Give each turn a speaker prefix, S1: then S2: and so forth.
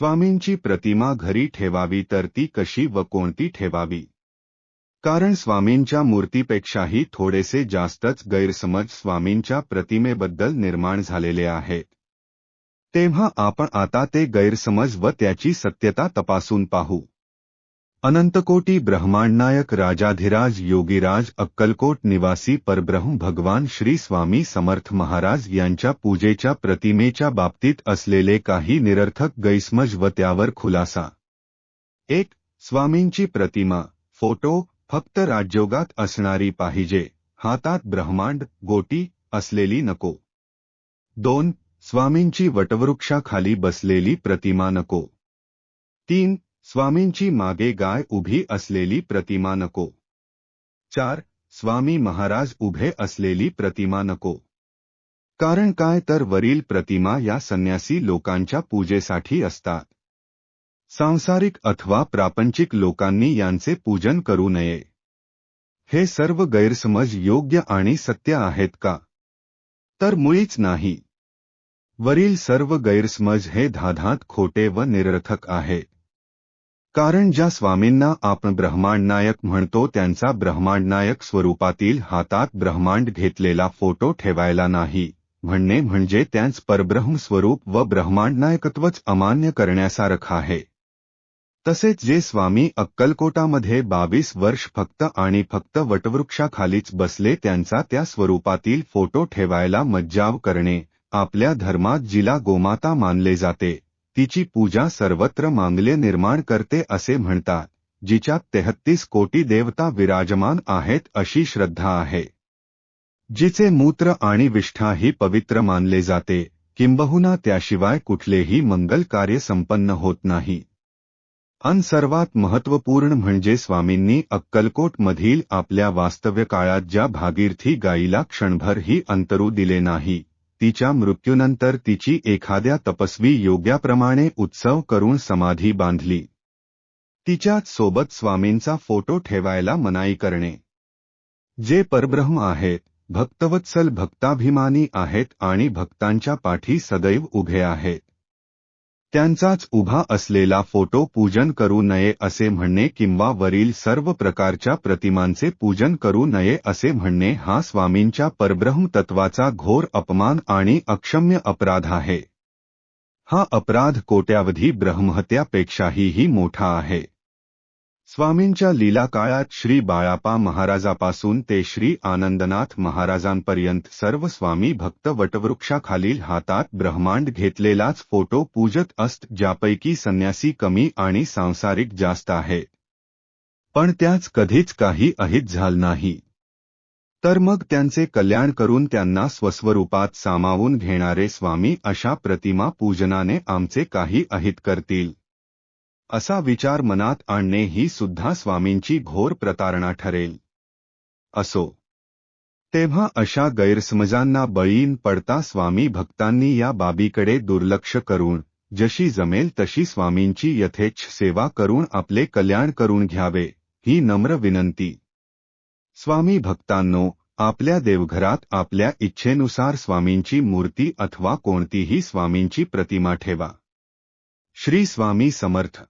S1: स्वामींची प्रतिमा घरी ठेवावी तर ती कशी व कोणती ठेवावी? कारण स्वामींच्या मूर्तीपेक्षाही थोडेसे जास्तच गैरसमज स्वामींच्या प्रतिमेबद्दल निर्माण झालेले आहेत. तेव्हा आपण आता ते गैरसमज व त्याची सत्यता तपासून पाहू. अनंतकोटी ब्रह्मांडनायक राजाधिराज योगीराज अक्कलकोट निवासी परब्रह्म भगवान श्री स्वामी समर्थ महाराज यांच्या पूजेच्या प्रतिमेच्या बाबतीत असलेले काही निरर्थक गैरसमज व त्यावर खुलासा. 1. स्वामींची प्रतिमा फोटो फक्त राजयोगात असणारी पाहिजे, हातात ब्रह्मांड गोटी असलेली नको. 2. स्वामींची वटवृक्षाखाली बसलेली प्रतिमा नको. 3. स्वामींची मागे गाय उभी असलेली प्रतिमा नको. 4. स्वामी महाराज उभे असलेली प्रतिमा नको. कारण काय तर वरील प्रतिमा या संन्यासी लोकांच्या पूजेसाठी असतात. सांसारिक अथवा प्रापंचिक लोकांनी यांचे पूजन करू नये. हे सर्व गैरसमज योग्य आणि सत्य आहेत का? तर मुळीच नाही. वरील सर्व गैरसमज हे धाधात खोटे व निरर्थक आहेत. कारण ज्या स्वामींना आपण ब्रह्मांडनायक म्हणतो त्यांचा ब्रह्मांडनायक स्वरूपातील हातात ब्रह्मांड घेतलेला फोटो ठेवायला नाही म्हणणे म्हणजे त्यांच परब्रह्म स्वरूप व ब्रह्मांडनायकत्वच अमान्य करण्यासारखं आहे. तसेच जे स्वामी अक्कलकोटामध्ये 22 वर्ष फक्त आणि फक्त वटवृक्षाखालीच बसले त्यांचा त्या स्वरूपातील फोटो ठेवायला मज्जाव करणे, आपल्या धर्मात जिला गोमाता मानले जाते तिची पूजा सर्वत्र मांगल्य निर्माण करते असे म्हणतात, जिच्यात 33 कोटी देवता विराजमान आहेत अशी श्रद्धा आहे. जिचे मूत्र आणि विष्ठा ही पवित्र मानले जाते, किंबहुना त्याशिवाय कुठलेही मंगल कार्य संपन्न होत नाही. अन सर्वात महत्त्वपूर्ण म्हणजे स्वामींनी अक्कलकोटमधील आपल्या वास्तव्य काळात ज्या भागीरथी गायीला क्षणभरही अंतरू दिले नाही, तिच्या मृत्यूनंतर तिची एखाद्या तपस्वी योग्याप्रमाणे उत्सव करून समाधी बांधली. तिच्याच सोबत स्वामींचा फोटो ठेवायला मनाई करणे. जे परब्रह्म आहेत, भक्तवत्सल भक्ताभिमानी आहेत आणि भक्तांच्या पाठी सदैव उभे आहेत, त्यांचाच उभा असलेला फोटो पूजन करू नये असे म्हणणे किंवा वरील सर्व प्रकारच्या प्रतिमांचे पूजन करू नये असे म्हणणे हा स्वामींच्या परब्रह्म तत्वाचा घोर अपमान आणि अक्षम्य अपराध आहे. हा अपराध कोट्यावधी ब्रह्महत्यापेक्षाही मोठा आहे. स्वामींच्या लीला काळात श्री बाळाप्पा महाराजापासून ते श्री आनंदनाथ महाराजांपर्यंत सर्व स्वामी भक्त वटवृक्षाखालील हातात ब्रह्मांड घेतलेलाच फोटो पूजत असत, ज्यापैकी संन्यासी कमी आणि सांसारिक जास्त आहेत. पण त्याच कधीच काही अहित झालं नाही. तर मग त्यांचे कल्याण करून त्यांना स्वस्वरूपात सामावून घेणारे स्वामी अशा प्रतिमा पूजनाने आमचे काही अहित करतील, असा विचार मनात आणणे ही सुद्धा स्वामींची घोर प्रतारणा ठरेल. असो, तेव्हा अशा गैरसमजांना बळी न पडता स्वामी भक्तांनी या बाबीकडे दुर्लक्ष करून जशी जमेल तशी स्वामींची यथेच्छ सेवा करून आपले कल्याण करून घ्यावे, ही नम्र विनंती. स्वामी भक्तांनो, आपल्या देवघरात आपल्या इच्छेनुसार स्वामींची मूर्ती अथवा कोणतीही स्वामींची प्रतिमा ठेवा. श्री स्वामी समर्थ.